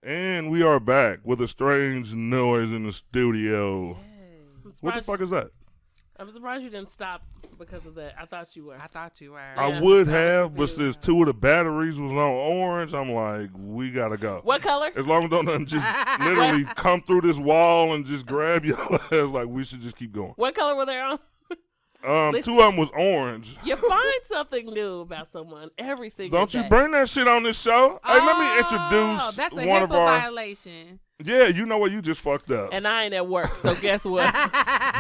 And we are back with a strange noise in the studio. What the fuck is that? I'm surprised you didn't stop because of that. I thought you were. I would have, but since two of the batteries was on orange, I'm like, we gotta go. What color? As long as don't nothing just literally come through this wall and just grab your ass, like we should just keep going. What color were they on? Two of them was orange. You find something new about someone every single Don't day. you bring that shit on this show? Hey, let me introduce that's a one HIPAA of our violation. Yeah, you know what? You just fucked up. And I ain't at work, so guess what? You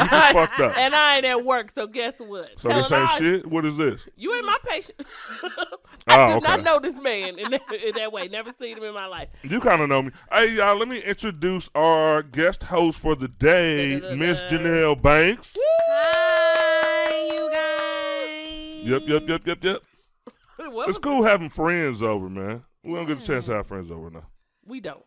just fucked up. And I ain't at work, so guess what? So this ain't shit? What is this? You ain't my patient. I do not know this man in that way. Never seen him in my life. You kind of know me. Hey, y'all, let me introduce our guest host for the day, Miss Janell Banks. Hi, you guys. Yep. It's cool having friends over, man. We don't get a chance to have friends over now. We don't.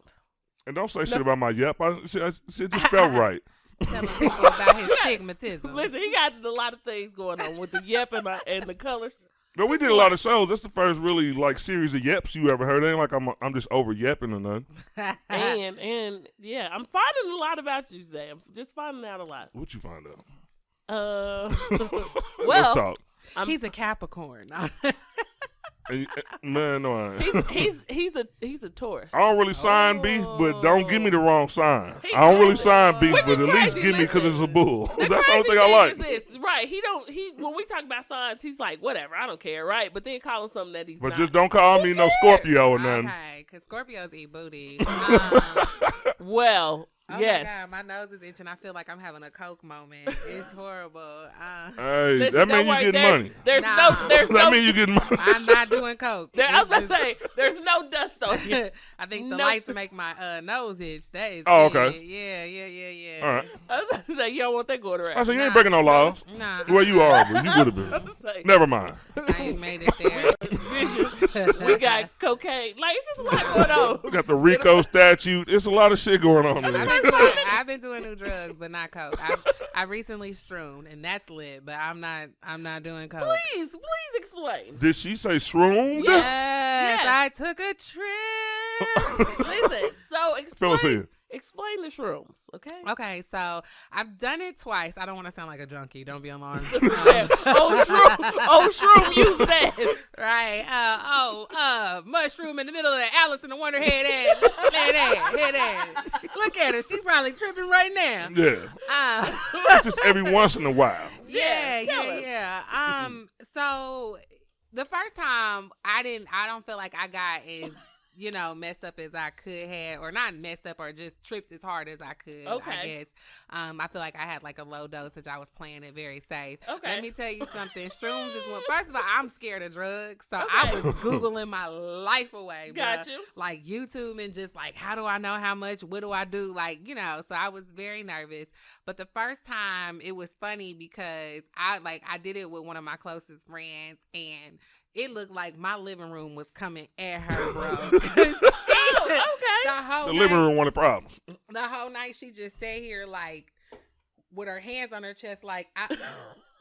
And don't say shit about my yep. It just felt right. Telling people about his stigmatism. Listen, he got a lot of things going on with the yep and the colors. But we did a lot of shows. That's the first really series of yeps you ever heard. It ain't like I'm just over yepping or nothing. and yeah, I'm finding a lot about you today. I'm just finding out a lot. What you find out? Well, let's talk. He's a Capricorn. Man, no, I ain't. He's a Taurus. I don't really sign beef, but don't give me the wrong sign. I don't really sign beef, but at least give me because it's a bull. That's the only thing I like. Right? When we talk about signs, he's like, whatever, I don't care, right? But then call him something that he's but not. Just don't call me no Scorpio or nothing. Okay, because Scorpios eat booty. Well. Oh yes. my God, my nose is itching. I feel like I'm having a Coke moment. It's horrible. Hey, listen, that means you getting money. That means you getting money. I'm not doing Coke. I was about to say, there's no dust on you. I think the lights make my nose itch. That is okay. Yeah. All right. I was about to say, you don't want that going around. I said, you ain't breaking no laws. Nah. Well, you are, but you would have been. Never mind. I ain't made it there. We got cocaine. Like, it's just a lot going on. We got the Rico statute. It's a lot of shit going on there. I've been doing new drugs, but not Coke. I recently shroomed, and that's lit. But I'm not doing Coke. Please explain. Did she say shroomed? Yes. I took a trip. Listen, so explain the shrooms, okay? Okay, so I've done it twice. I don't want to sound like a junkie. Don't be alarmed. Shroom, use that. Right. Mushroom in the middle of the Alice in the Wonder head ass. Look at her. She's probably tripping right now. Yeah. That's just every once in a while. Yeah. So the first time I don't feel like I got as messed up as I could have, or not messed up, or just tripped as hard as I could. Okay. I guess. I feel like I had like a low dosage. I was playing it very safe. Okay. Let me tell you something. Shrooms is one. First of all, I'm scared of drugs, so I was Googling my life away. Got you. Like YouTube and just like, how do I know how much? What do I do? So I was very nervous. But the first time it was funny because I did it with one of my closest friends, and it looked like my living room was coming at her, bro. Okay. The living room wanted problems. The whole night she just sat here with her hands on her chest,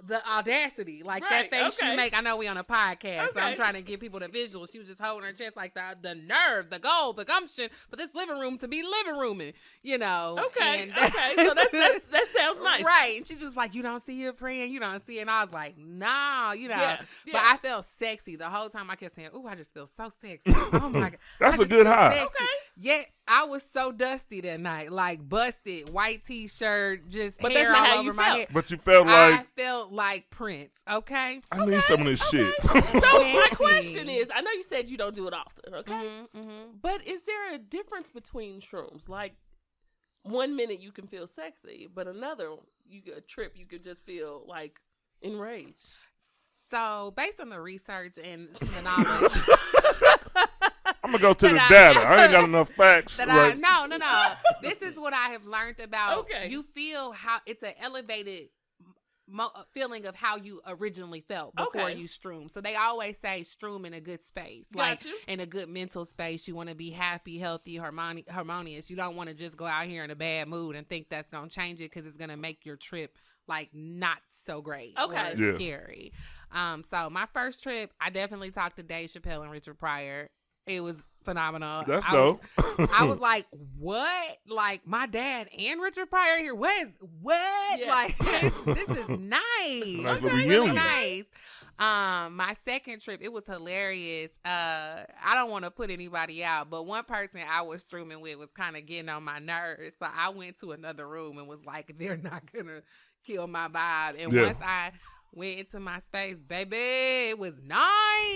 the audacity, that face she make. I know we on a podcast, so I'm trying to give people the visual. She was just holding her chest the nerve, the goal, the gumption for this living room to be living rooming, Okay. So that sounds nice. Right. And she just like, you don't see your friend, you don't see it. And I was like, nah, Yeah. But I felt sexy the whole time. I kept saying, ooh, I just feel so sexy. Oh my God. That's a good high. Sexy. Okay. Yeah, I was so dusty that night, busted, white t-shirt, just but hair that's not all how over you my felt. head. But you felt like... I felt like Prince, okay? I need some of this shit. So my question is, I know you said you don't do it often, okay? Mm-hmm. But is there a difference between shrooms? Like, 1 minute you can feel sexy, but another, you get a trip, you could just feel enraged. So, based on the research and the knowledge... I'm going to go to the data. I ain't got enough facts. No. This is what I have learned about. Okay. You feel how it's an elevated feeling of how you originally felt before you shroom. So they always say shroom in a good space, like in a good mental space. You want to be happy, healthy, harmonious. You don't want to just go out here in a bad mood and think that's gonna change it because it's gonna make your trip like not so great. Okay, or scary. So my first trip, I definitely talked to Dave Chappelle and Richard Pryor. It was phenomenal. That's dope. I was like, what? Like, my dad and Richard Pryor here? What? Yes. Like, this is nice. Nice little reunion. Nice. My second trip, it was hilarious. I don't want to put anybody out, but one person I was streaming with was kind of getting on my nerves. So I went to another room and was like, they're not going to kill my vibe. And once I went into my space, baby, it was nice.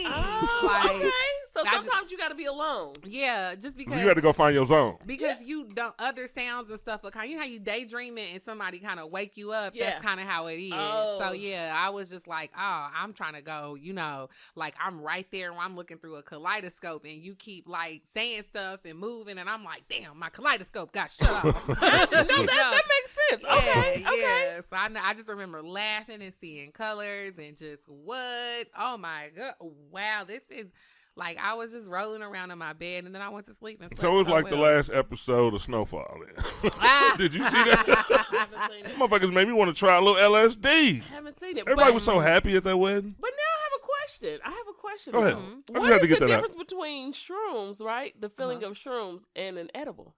Oh, okay. So sometimes you got to be alone. Yeah, just because you got to go find your zone. Because you don't, other sounds and stuff are kind of, you know how you daydreaming and somebody kind of wake you up? Yeah. That's kind of how it is. Oh. So yeah, I was just like, oh, I'm trying to go, you know, like I'm right there and I'm looking through a kaleidoscope and you keep like saying stuff and moving and I'm like, damn, my kaleidoscope got shut off. That makes sense. Okay. Yeah. So I just remember laughing and seeing colors and just what? Oh my God. Wow, this is... Like, I was just rolling around in my bed, and then I went to sleep. And so it was like the last episode of Snowfall. Did you see that? Motherfuckers made me want to try a little LSD. I haven't seen it. Everybody was so happy at that wedding. But now I have a question. Go ahead. What is the difference between shrooms, right? The feeling of shrooms and an edible?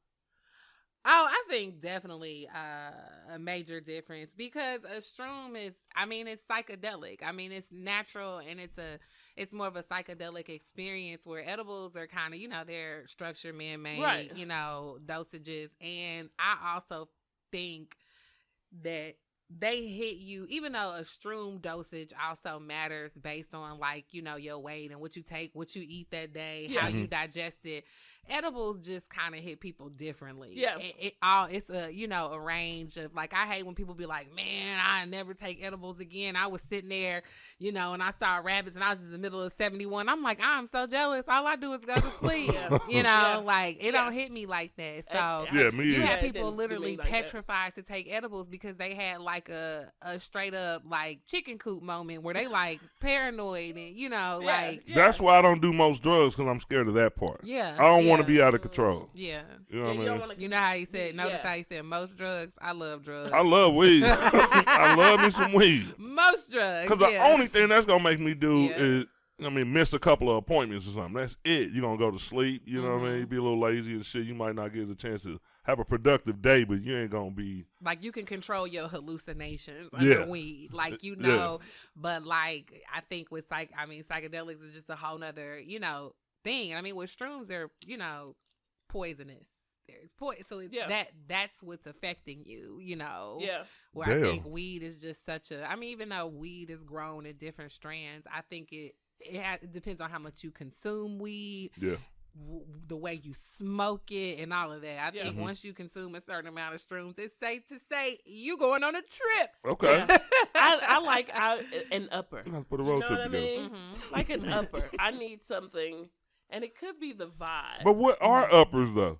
Oh, I think definitely a major difference because a shroom is, I mean, it's psychedelic. I mean, it's natural and it's more of a psychedelic experience where edibles are kind of, you know, they're structured, man-made, you know, dosages. And I also think that they hit you, even though a shroom dosage also matters based on like, you know, your weight and what you take, what you eat that day, how you digest it. Edibles just kind of hit people differently. Yeah. It's a, you know, a range of like, I hate when people be like, man, I never take edibles again. I was sitting there, you know, and I saw rabbits and I was just in the middle of 71. I'm like, I'm so jealous. All I do is go to sleep. You know, like it don't hit me like that. So you have people literally like petrified to take edibles because they had like a straight up like chicken coop moment where they like paranoid and, you know, like. That's why I don't do most drugs because I'm scared of that part. Yeah. I don't want to be out of control. Yeah. You know what I mean? You know how he said, notice how he said most drugs? I love drugs. I love weed. I love me some weed. Most drugs. Because the only thing that's going to make me do is, I mean, miss a couple of appointments or something. That's it. You're going to go to sleep. You know what I mean? You be a little lazy and shit. You might not get the chance to have a productive day, but you ain't going to be. Like, you can control your hallucinations under weed. Like, you know. But, like, I think with, psychedelics is just a whole nother, you know, thing. I mean, with shrooms, they're, you know, poisonous. There's poison, so it's that's what's affecting you, you know. Yeah. Where I think weed is just such a. I mean, even though weed is grown in different strands, I think it depends on how much you consume weed. Yeah. The way you smoke it and all of that. I think once you consume a certain amount of shrooms, it's safe to say you going on a trip. Okay. I like an upper. Let's put a road trip together. I mean? Like an upper. I need something. And it could be the vibe. But what are uppers, though?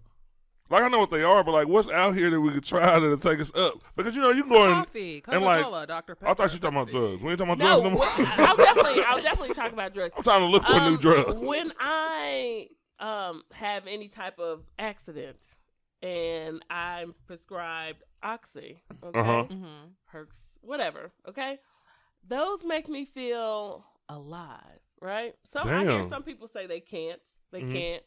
Like, I know what they are, but, like, what's out here that we could try that'll take us up? Because, you know, you can go Coffee, Coca-Cola, Dr. Pepper. I thought you were talking about drugs. We ain't talking about drugs no more. I'll definitely talk about drugs. I'm trying to look for a new drug. When I have any type of accident and I'm prescribed Oxy, okay? Herx, whatever, okay? Those make me feel alive. Right? I hear some people say they can't. They can't.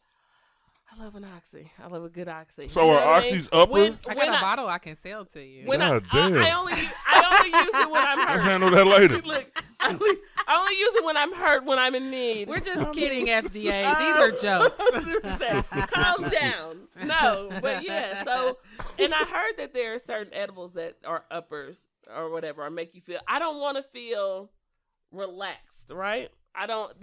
I love an Oxy. I love a good Oxy. So are Oxys upper? I got a bottle I can sell to you. God damn. I only use it when I'm hurt. Let's handle that later. Look, I only use it when I'm hurt, when I'm in need. We're just kidding, FDA. These are jokes. Calm down. No, but yeah. So, and I heard that there are certain edibles that are uppers or whatever, or make you feel. I don't want to feel relaxed, right? I don't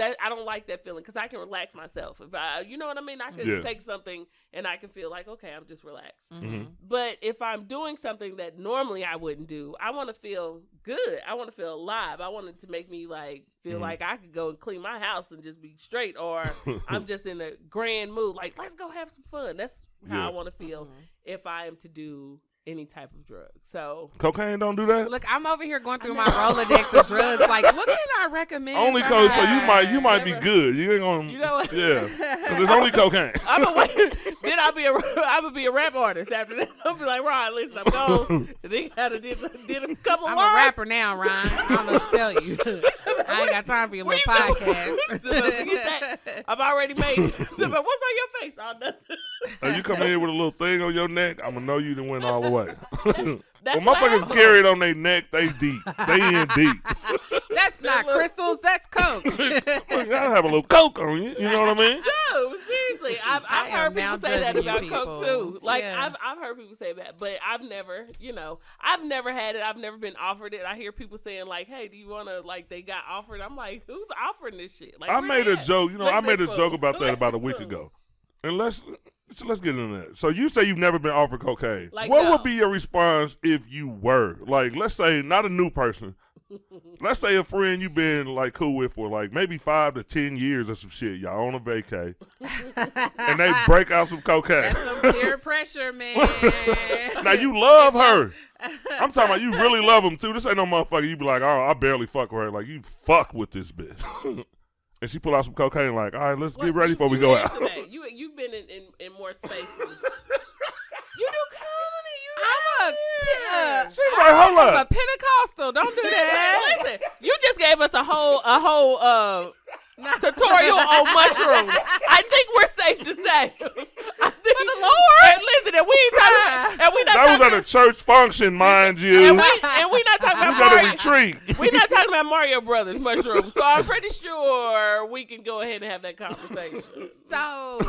like that feeling because I can relax myself. If you know what I mean? I can take something and I can feel like, okay, I'm just relaxed. But if I'm doing something that normally I wouldn't do, I want to feel good. I want to feel alive. I want it to make me like feel like I could go and clean my house and just be straight, or I'm just in a grand mood. Like, let's go have some fun. That's how I want to feel if I am to do any type of drug. So cocaine don't do that. Look, I'm over here going through my Rolodex of drugs. Like, what can I recommend? Only cocaine. So you might be good. You ain't gonna. You know what? Yeah, because it's only cocaine. Then I'm gonna be a rap artist after that. I'll be like, Ron, listen, I'm gone. They gotta did a couple. I'm words. a rapper now, Ron. I don't know what to tell you. I ain't got time for your little podcast. I've already made it. What's on your face? Oh, nothing. You come in here with a little thing on your neck, I'm gonna know you done went all the way. That's when motherfuckers carry it on their neck, they deep. They in deep. That's not crystals, that's coke. You gotta have a little coke on you. You know what I mean? No, seriously. I've heard people say that about coke too. Like yeah. I've heard people say that, but I've never had it. I've never been offered it. I hear people saying like, "Hey, do you want to?" Like they got offered. I'm like, who's offering this shit? Like I made a joke. You know, I made a joke about that about a week fool. ago. And let's get into that. So you say you've never been offered cocaine. Like, what no. would be your response if you were? Like, let's say not a new person. Let's say a friend you've been like cool with for like maybe 5 to 10 years or some shit. Y'all on a vacay, and they break out some cocaine. That's some peer pressure, man. Now you love her. I'm talking about you really love them too. This ain't no motherfucker. You be like, oh, I barely fuck with her. Like you fuck with this bitch. And she pull out some cocaine like, all right, let's get ready before we go out. You've been in more spaces. You do comedy. She's like, hold I'm a up. Pentecostal. Don't do that. Listen, you just gave us a whole tutorial on mushrooms. I think we're safe to say. I think For the Lord. And listen, and we ain't talking. And we not That was talking, at a church function, mind you. and we not talking We about got a Mario. retreat. We're not talking about Mario Brothers mushrooms. So I'm pretty sure we can go ahead and have that conversation. So,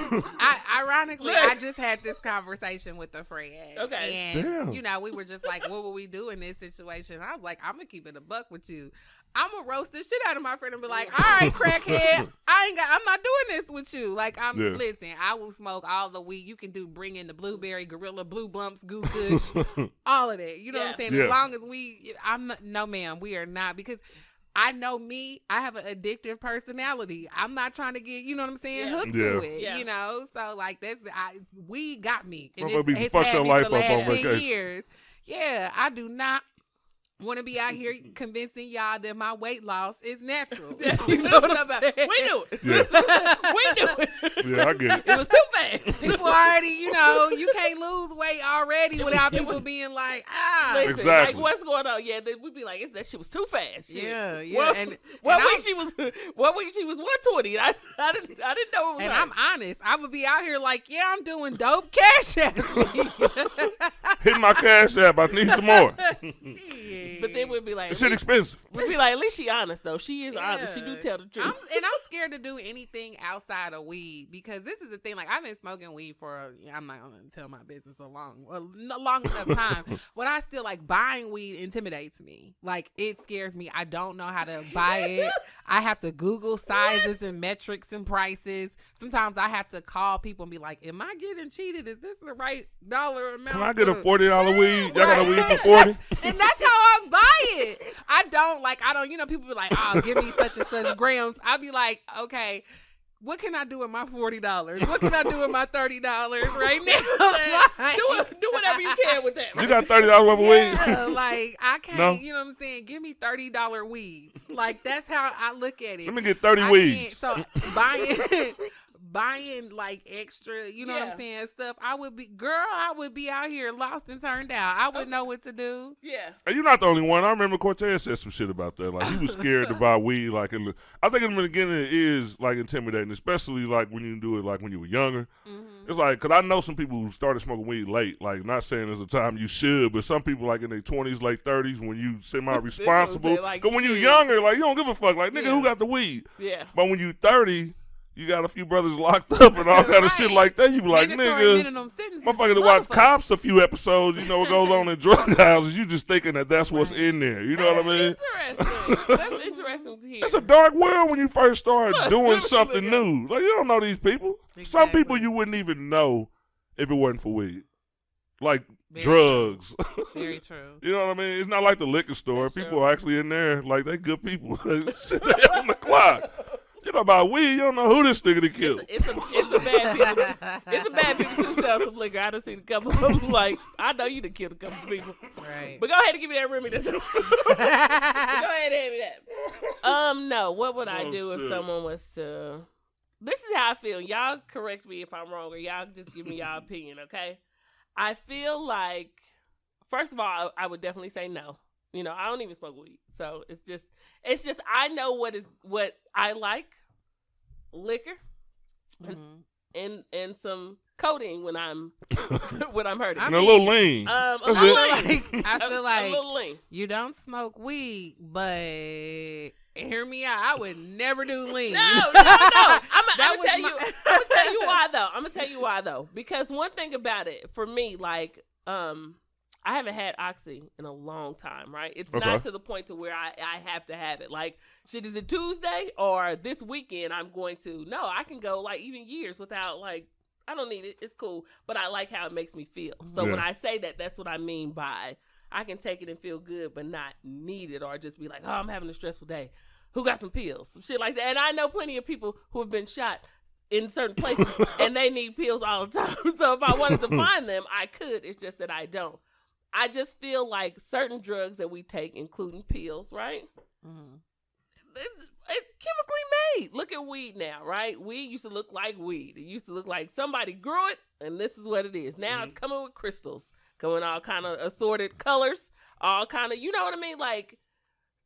ironically, I just had this conversation with a friend. Okay. And, Damn. you know, we were just like, what would we do in this situation? I was like, I'm going to keep it a buck with you. I'm going to roast the shit out of my friend and be like, all right, crackhead, I'm not doing this with you. Like, listen, I will smoke all the weed. You can bring in the blueberry, gorilla, blue bumps, goo kush, all of that. You know what I'm saying? Yeah. As long as no, ma'am, we are not. Because I know me, I have an addictive personality. I'm not trying to get, you know what I'm saying, hooked to it, you know? So, like, weed got me. And it's fuck had your me life for the up on last 10 vacation. years. Yeah, I do not want to be out here convincing y'all that my weight loss is natural. You know what I'm saying? We knew it. Yeah. We knew it. Yeah, I get it. It was too fast. People already, you know, you can't lose weight already without people being like, Listen, Exactly. like what's going on? Yeah, we'd be like, that shit was too fast. Shit. Yeah. One week she was 120. I didn't know it was And her. I'm honest, I would be out here like, yeah, I'm doing dope cash at me. Hit my cash app. I need some more. Shit. But then we'd be like, This shit expensive. we'd be like, at least she honest though. She is honest. She do tell the truth. I'm scared to do anything outside of weed because this is the thing. Like I've been smoking weed for I'm not gonna tell my business a long enough time, but I still like buying weed intimidates me. Like it scares me. I don't know how to buy it. I have to Google sizes and metrics and prices. Sometimes I have to call people and be like, "Am I getting cheated? Is this the right dollar amount?" Can I get a $40 weed? Y'all got a weed for 40? And that's how I buy it. I don't, you know, people be like, oh, give me such and such grams. I'll be like, okay, what can I do with my $40? What can I do with my $30 right now? Like, do whatever you can with that. You got $30 worth of weed? yeah, like, I can't, No. you know what I'm saying? Give me $30 weeds. Like, that's how I look at it. Let me get 30 I weeds. can't- So, buying like extra, you know what I'm saying, stuff, I would be out here lost and turned out. I wouldn't know what to do. Yeah. And you're not the only one. I remember Cortez said some shit about that. Like, he was scared to buy weed. Like, I think in the beginning it is, like, intimidating, especially, like, when you do it, like, when you were younger. Mm-hmm. It's like, because I know some people who started smoking weed late. Like, not saying there's a time you should, but some people, like, in their 20s, late 30s, when you semi-responsible. Like, Because when you shit. younger, like, you don't give a fuck. Like, nigga, Yeah. who got the weed? Yeah. But when you 30, you got a few brothers locked up and all kind of shit like that. You be like, Mandatory nigga, minimum sentences, motherfucker to watch motherfucker. Cops a few episodes, you know what goes on in drug houses. You just thinking that's what's in there. You know what I mean? Interesting. That's interesting to hear. It's a dark world when you first start doing something new. Like, you don't know these people. Some Exactly. people you wouldn't even know if it wasn't for weed. Like Very drugs. Very true. You know what I mean? It's not like the liquor store. That's People true. are actually in there. Like, they good people. They sit there on the clock. You know about weed, you don't know who this nigga to kill. It's a bad people. It's a bad people to sell some liquor. I done seen a couple of them. Like, I know you done killed a couple of people. Right. But go ahead and give me that Remy. Go ahead and hand me that. No. What would I do if someone was to? This is how I feel. Y'all correct me if I'm wrong, or y'all just give me y'all opinion. Okay. I feel like, first of all, I would definitely say no. You know, I don't even smoke weed, so it's just I know what I like, liquor, and some codeine when I'm hurting. And a little lean. I feel like a little lean. You don't smoke weed, but hear me out. I would never do lean. No. I'm gonna tell you why though. I'm gonna tell you why though. Because one thing about it, for me, like, I haven't had Oxy in a long time, right? It's not to the point to where I have to have it. Like, shit, is it Tuesday or this weekend I'm going to? No, I can go, like, even years without, like, I don't need it. It's cool. But I like how it makes me feel. So when I say that, that's what I mean by I can take it and feel good but not need it, or just be like, oh, I'm having a stressful day. Who got some pills? Some shit like that. And I know plenty of people who have been shot in certain places and they need pills all the time. So if I wanted to find them, I could. It's just that I don't. I just feel like certain drugs that we take, including pills, right? It's chemically made. Look at weed now, right? Weed used to look like weed. It used to look like somebody grew it, and this is what it is. Now it's coming with crystals, coming all kind of assorted colors, all kind of, you know what I mean? Like,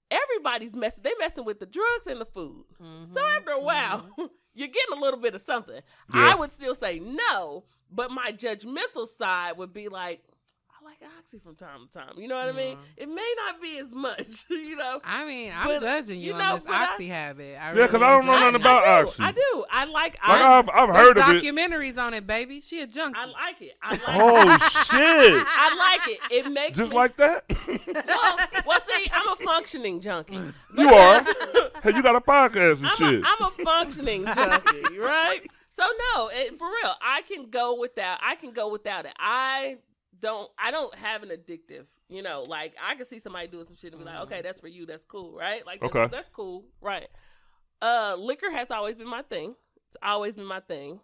everybody's messing. They messing with the drugs and the food. So after a while, you're getting a little bit of something. I would still say no, but my judgmental side would be like, I like Oxy from time to time. You know what I mean? It may not be as much, you know. I mean, I'm judging you on this Oxy habit. Because I don't know nothing about Oxy. I do. I like I've heard of it. Documentaries on it, baby. She a junkie. I like it. Oh, shit. I like it. It makes just me, like that? well, see, I'm a functioning junkie. You are. Hey, you got a podcast and shit. I'm a functioning junkie, right? So no, for real, I can go without it. I don't have an addictive, you know, like, I can see somebody doing some shit and be like, okay, that's for you, that's cool, right? Like, that's cool, right? Liquor has always been my thing. It's always been my thing.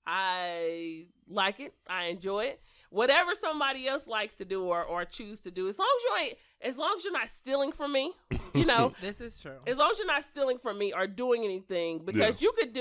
I like it. I enjoy it. Whatever somebody else likes to do or choose to do, as long as you're not stealing from me, you know. This is true. As long as you're not stealing from me or doing anything, because you could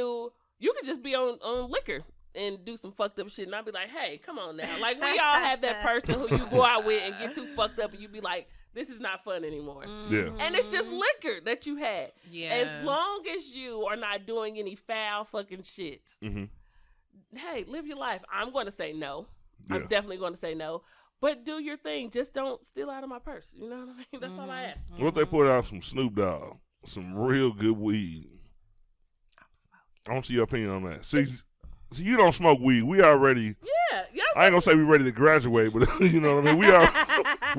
just be on liquor and do some fucked up shit, and I'd be like, hey, come on now. Like, we all have that person who you go out with and get too fucked up, and you be like, this is not fun anymore. And it's just liquor that you had. As long as you are not doing any foul fucking shit, hey, live your life. I'm going to say no. I'm definitely going to say no. But do your thing. Just don't steal out of my purse. You know what I mean? That's all I ask. What if they put out some Snoop Dogg? Some real good weed. I don't see your opinion on that. See, you don't smoke weed. We already. Yeah. I ain't gonna say we ready to graduate, but you know what I mean.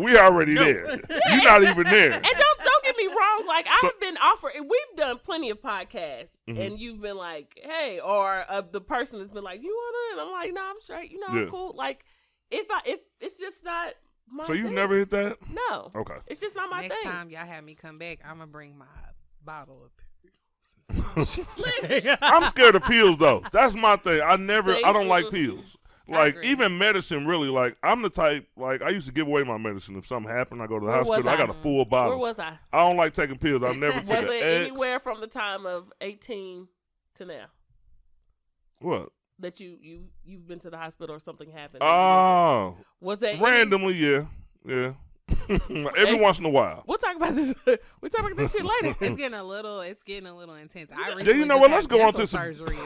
We already there. You're not even there. And don't get me wrong. Like, I've been offered, and we've done plenty of podcasts, and you've been like, hey, or the person has been like, you wanna? And I'm like, no, I'm straight. You know, I'm cool. Like, if it's just not my So you thing. never hit that? No. Okay. It's just not my thing. Next time y'all have me come back, I'm gonna bring my bottle of. I'm scared of pills though. That's my thing. I don't like pills. Like, even medicine, really. Like, I'm the type, like, I used to give away my medicine. If something happened, I go to the hospital. I got a full bottle. Where was I? I don't like taking pills. I've never taken Was it anywhere from the time of 18 to now? What? That you've been to the hospital or something happened? Oh. Was that randomly? Yeah. Every once in a while. We'll talk about this. We'll talk about this shit later. It's getting a little intense. You know what? Let's go on to some surgery.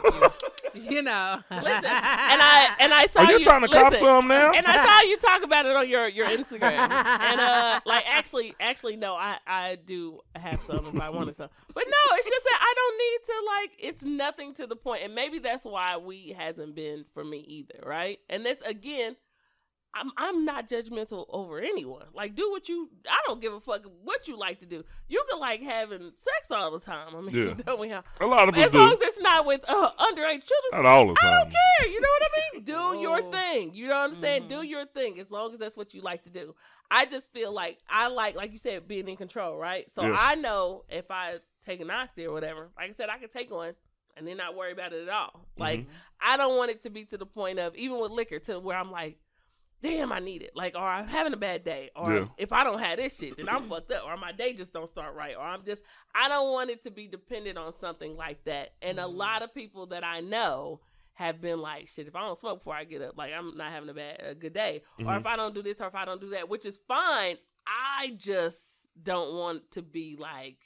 You know. Listen, and I saw you. Are you trying to cop some now? And I saw you talk about it on your Instagram. And like, actually, no, I do have some if I wanted some. But no, it's just that I don't need to, like, it's nothing to the point. And maybe that's why weed hasn't been for me either, right? And this, again, I'm not judgmental over anyone. Like, do what I don't give a fuck what you like to do. You can like having sex all the time. I mean, don't we have? A lot of people as long as it's not with underage children. Not all the time. I don't care. You know what I mean? Do your thing. You know what I'm saying? Do your thing as long as that's what you like to do. I just feel like I like you said, being in control, right? So I know if I take an oxy or whatever, like I said, I can take one and then not worry about it at all. Like, I don't want it to be to the point of, even with liquor, to where I'm like, damn, I need it. Like, or I'm having a bad day. Or if I don't have this shit, then I'm fucked up. Or my day just don't start right. Or I don't want it to be dependent on something like that. And a lot of people that I know have been like, shit, if I don't smoke before I get up, like, I'm not having a good day. Or if I don't do this or if I don't do that, which is fine. I just don't want to be like,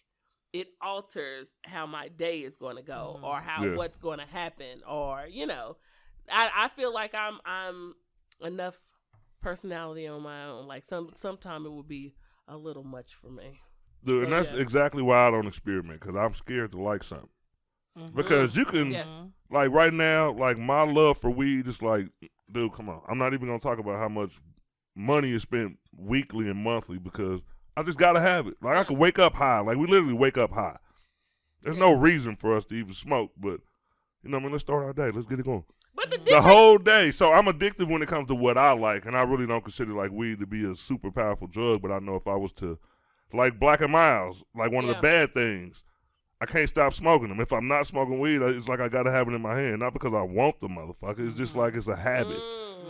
it alters how my day is going to go or how what's going to happen. Or, you know, I feel like I'm enough personality on my own. Like, sometime it would be a little much for me. Dude, and that's exactly why I don't experiment, because I'm scared to like something. Because you can, like, right now, like, my love for weed is like, dude, come on. I'm not even going to talk about how much money is spent weekly and monthly, because I just got to have it. Like, I could wake up high. Like, we literally wake up high. There's no reason for us to even smoke, but, you know what I mean? Let's start our day. Let's get it going. But the whole day. So I'm addicted when it comes to what I like, and I really don't consider, like, weed to be a super powerful drug, but I know if I was to, like, Black and Miles, like, one of the bad things, I can't stop smoking them. If I'm not smoking weed, it's like I got to have it in my hand. Not because I want the motherfucker. It's just like it's a habit.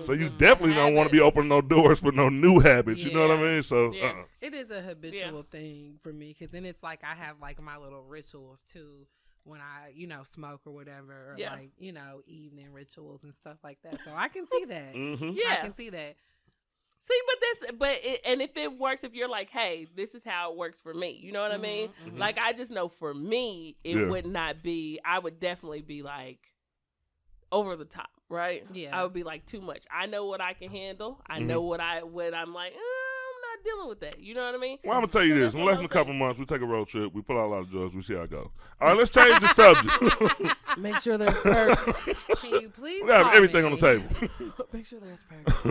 So you definitely don't want to be opening no doors for no new habits. You know what I mean? So it is a habitual thing for me, because then it's like I have, like, my little rituals, too, when I, you know, smoke or whatever. Or like, you know, evening rituals and stuff like that. So I can see that. I can see that. See, and if it works, if you're like, hey, this is how it works for me, you know what I mean? Like, I just know for me, it would not be, I would definitely be like over the top, right? Yeah. I would be like too much. I know what I can handle. I know what I'm like, I'm not dealing with that. You know what I mean? Well, I'm going to tell you this. In less than a couple months, we take a road trip. We pull out a lot of drugs. We see how it goes. All right, let's change the subject. Make sure there's perks. Can you please we have everything on the table. Make sure there's perks.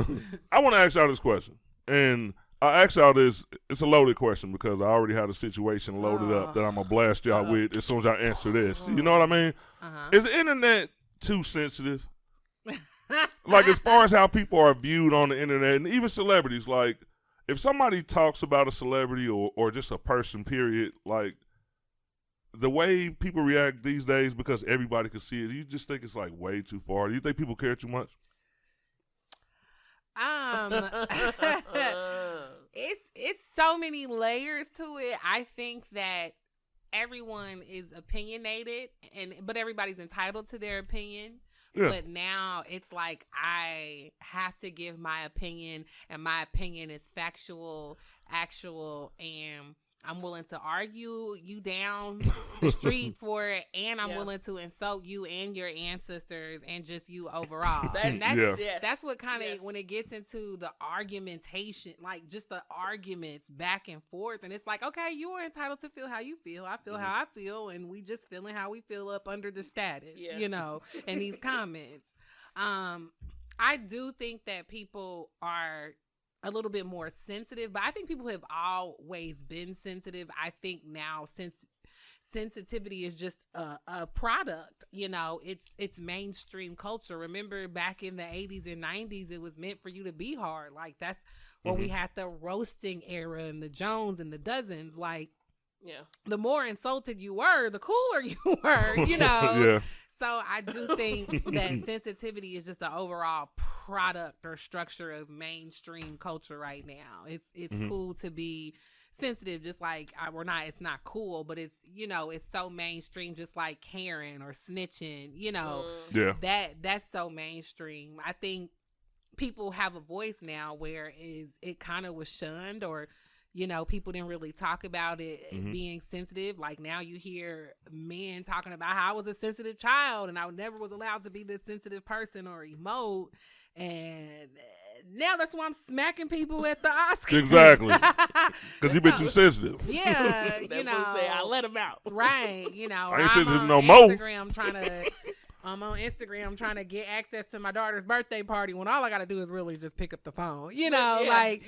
I want to ask y'all this question. And I ask y'all this. It's a loaded question, because I already had a situation loaded up that I'm going to blast y'all with as soon as y'all answer this. You know what I mean? Is the internet too sensitive? Like, as far as how people are viewed on the internet, and even celebrities, like, if somebody talks about a celebrity or just a person, period, like, the way people react these days because everybody can see it, you just think it's, like, way too far? Do you think people care too much? It's so many layers to it. I think that everyone is opinionated, but everybody's entitled to their opinion. Yeah. But now it's like I have to give my opinion, and my opinion is factual, actual, and I'm willing to argue you down the street for it, and I'm willing to insult you and your ancestors and just you overall. That's what kind of, when it gets into the argumentation, like just the arguments back and forth, and it's like, okay, you are entitled to feel how you feel. I feel how I feel, and we just feeling how we feel up under the status, you know, and these comments. I do think that people are a little bit more sensitive, but I think people have always been sensitive. I think now, since sensitivity is just a product, you know, it's mainstream culture. Remember back in the 80s and 90s, it was meant for you to be hard. Like, that's where we had the roasting era and the Jones and the Dozens. Like, the more insulted you were, the cooler you were, you know. So I do think that sensitivity is just an overall product or structure of mainstream culture right now. It's cool to be sensitive, just like it's not cool, but it's, you know, it's so mainstream, just like Karen or snitching, you know. That's so mainstream. I think people have a voice now where it kind of was shunned, or, you know, people didn't really talk about it being sensitive. Like, now you hear men talking about how I was a sensitive child and I never was allowed to be this sensitive person or emote. And now that's why I'm smacking people at the Oscars. Exactly. Because you've been too sensitive. Yeah, you know. I let them out. Right, you know. I ain't sensitive no more. I'm on Instagram trying to get access to my daughter's birthday party when all I got to do is really just pick up the phone. You know, I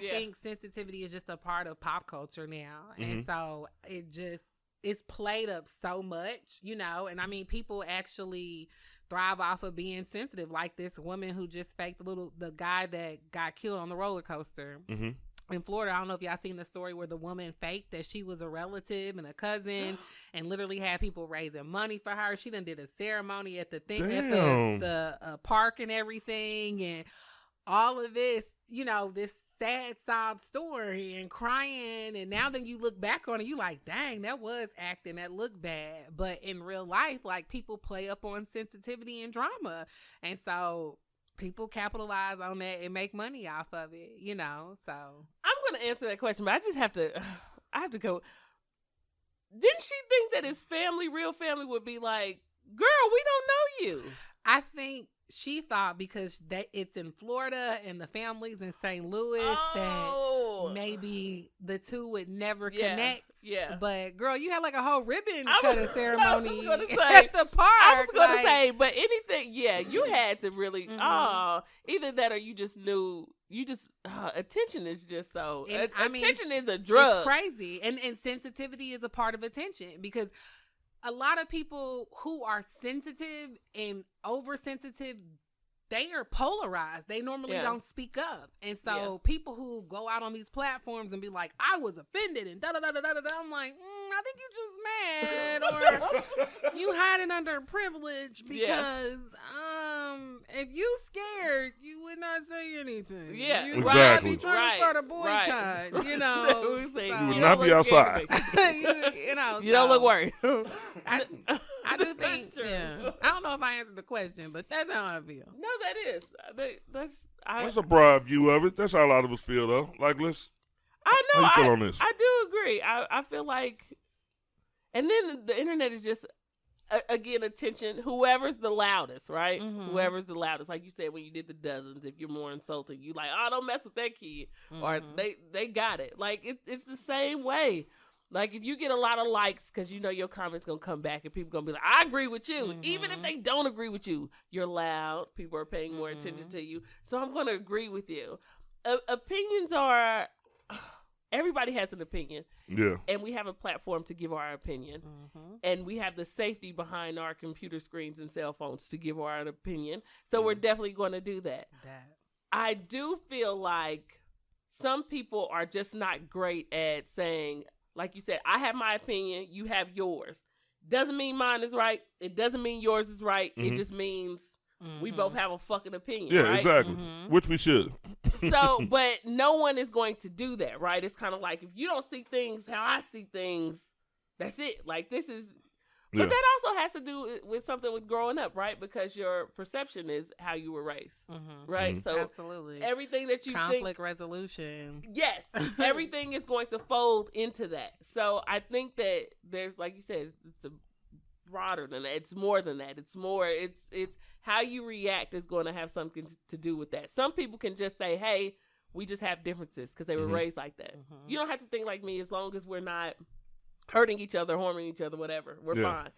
think sensitivity is just a part of pop culture now. And so it's played up so much, you know, and I mean, people actually thrive off of being sensitive. Like this woman who just faked the guy that got killed on the roller coaster. in Florida, I don't know if y'all seen the story where the woman faked that she was a relative and a cousin and literally had people raising money for her. She done did a ceremony at the thing at the park and everything, and all of this, you know, this sad sob story and crying. And now then you look back on it, you like, dang, that was acting, that looked bad. But in real life, like, people play up on sensitivity and drama, and so people capitalize on that and make money off of it, you know. So I'm going to answer that question, but I have to go. Didn't she think that his family, real family, would be like, girl, we don't know you? I think she thought because it's in Florida and the family's in St. Louis that maybe the two would never connect. Yeah. But girl, you had like a whole ribbon cutting ceremony at the park. I was going to say, but anything, you had to really, either that or you just knew, attention is just so, attention is a drug. It's crazy. And sensitivity is a part of attention, because a lot of people who are sensitive and oversensitive, they are polarized. They normally don't speak up. And so people who go out on these platforms and be like, I was offended and da-da-da-da-da-da, I'm like, I think you just mad or you hiding under privilege because if you scared, you would not say anything. Yeah, you exactly. would be trying to start a boycott, you know. You would not be outside. you know, you don't look worried. I do think, I don't know if I answered the question, but that's how I feel. No, that is. That's a broad view of it. That's how a lot of us feel, though. Like, I know. How you feel on this? I do agree. I feel like, and then the internet is just, again, attention. Whoever's the loudest, right? Mm-hmm. Whoever's the loudest. Like you said, when you did the dozens, if you're more insulting, you like, oh, don't mess with that kid. Mm-hmm. Or they got it. Like, it's the same way. Like, if you get a lot of likes because you know your comment's going to come back and people going to be like, I agree with you. Mm-hmm. Even if they don't agree with you, you're loud. People are paying more attention to you. So I'm going to agree with you. Opinions are, everybody has an opinion. Yeah. And we have a platform to give our opinion. Mm-hmm. And we have the safety behind our computer screens and cell phones to give our opinion. So we're definitely going to do that. I do feel like some people are just not great at saying, like you said, I have my opinion, you have yours. Doesn't mean mine is right. It doesn't mean yours is right. Mm-hmm. It just means we both have a fucking opinion. Yeah, right? exactly. Which we should. So, but no one is going to do that, right? It's kind of like, if you don't see things how I see things, that's it. Like, this is... But that also has to do with something with growing up, right? Because your perception is how you were raised, right? So absolutely, everything that you conflict resolution, yes, everything is going to fold into that. So I think that there's, like you said, it's broader than that. It's more than that. It's more. It's how you react is going to have something to do with that. Some people can just say, "Hey, we just have differences because they were raised like that." You don't have to think like me as long as we're not hurting each other, harming each other, whatever. We're fine.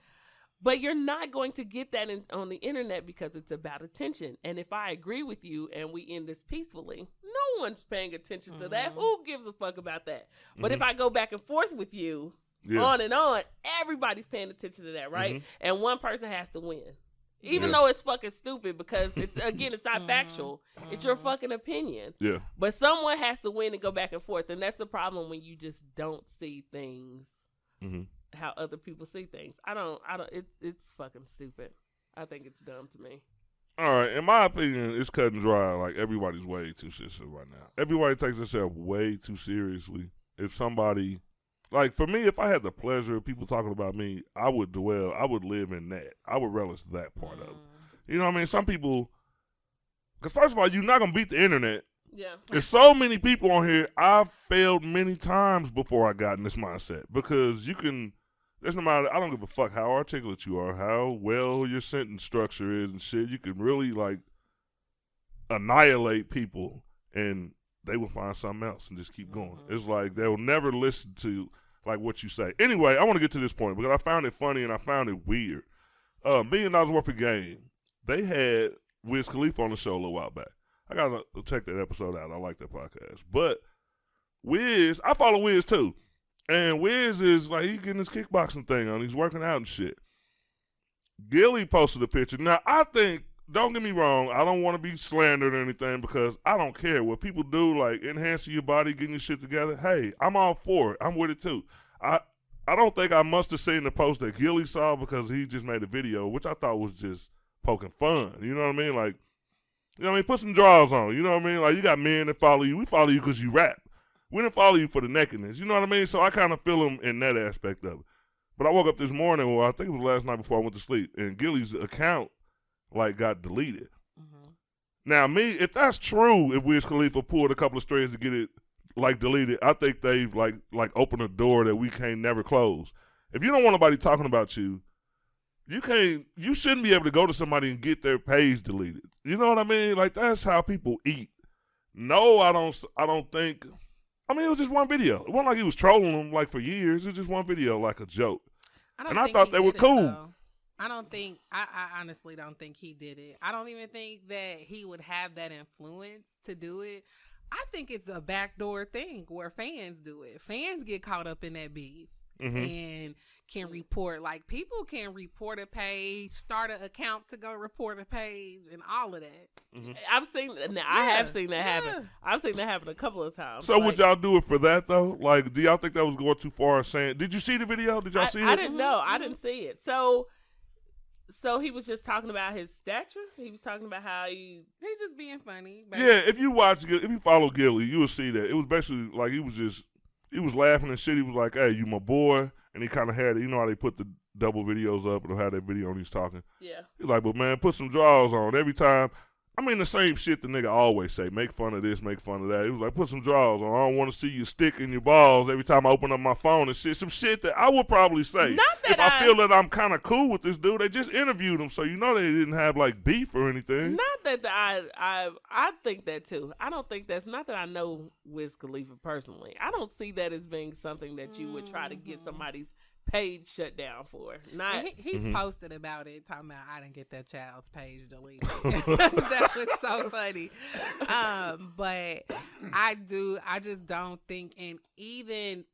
But you're not going to get that on the internet because it's about attention. And if I agree with you and we end this peacefully, no one's paying attention to that. Who gives a fuck about that? But if I go back and forth with you, on and on, everybody's paying attention to that, right? And one person has to win. Even though it's fucking stupid because it's, again, it's not factual. It's your fucking opinion. Yeah. But someone has to win and go back and forth. And that's the problem when you just don't see things how other people see things. I don't, it's fucking stupid. I think it's dumb to me. All right. In my opinion, it's cut and dry. Like, everybody's way too sensitive right now. Everybody takes themselves way too seriously. If somebody, like, for me, if I had the pleasure of people talking about me, I would live in that. I would relish that part of it. You know what I mean? Some people, because first of all, you're not going to beat the internet. Yeah. There's so many people on here. I've failed many times before I got in this mindset because there's no matter, I don't give a fuck how articulate you are, how well your sentence structure is and shit. You can really, like, annihilate people and they will find something else and just keep going. It's like they'll never listen to, like, what you say. Anyway, I want to get to this point because I found it funny and I found it weird. $1 million worth of game. They had Wiz Khalifa on the show a little while back. I got to check that episode out. I like that podcast. But Wiz, I follow Wiz too. And Wiz is like, he's getting his kickboxing thing on. He's working out and shit. Gilly posted a picture. Now, I think don't get me wrong. I don't want to be slandered or anything because I don't care what people do. Like enhancing your body, getting your shit together. Hey, I'm all for it. I'm with it too. I don't think I must have seen the post that Gilly saw because he just made a video, which I thought was just poking fun. You know what I mean? Like, you know what I mean? Put some drawers on. You know what I mean? Like, you got men that follow you. We follow you because you rap. We didn't follow you for the nakedness. You know what I mean? So I kind of feel him in that aspect of it. But I woke up this morning, or I think it was last night before I went to sleep, and Gilly's account, like, got deleted. Mm-hmm. Now, if that's true, if Wiz Khalifa pulled a couple of strings to get it, like, deleted, I think they've, like opened a door that we can't never close. If you don't want nobody talking about you, you shouldn't be able to go to somebody and get their page deleted. You know what I mean? Like, that's how people eat. No, I don't think. I mean, it was just one video. It wasn't like he was trolling them, like, for years. It was just one video, like a joke. I thought they were cool. I honestly don't think he did it. I don't even think that he would have that influence to do it. I think it's a backdoor thing where fans do it. Fans get caught up in that beef and can report. Like, people can report a page, start an account to go report a page, and all of that. Mm-hmm. I have seen that happen. I've seen that happen a couple of times. So would y'all do it for that, though? Like, do y'all think that was going too far? Saying, did you see the video? Did y'all see it? I didn't know. I didn't see it. So he was just talking about his stature. He was talking about how he's just being funny. Basically. Yeah, if you follow Gilly, you will see that. It was basically like he was laughing and shit. He was like, "Hey, you my boy," and he kind of had it. You know how they put the double videos up and had that video and he's talking. Yeah. He's like, "But man, put some drawers on every time." I mean, the same shit the nigga always say. Make fun of this, make fun of that. He was like, put some drawers on. I don't want to see you stick in your balls every time I open up my phone and shit. Some shit that I would probably say. If I feel that I'm kind of cool with this dude, they just interviewed him, so you know they didn't have, like, beef or anything. Not that I think that, too. I don't think that's, not that I know Wiz Khalifa personally. I don't see that as being something that you would try to get somebody's page shut down for. Not he's posted about it, talking about I didn't get that child's page deleted. That was so funny. But I just don't think, and even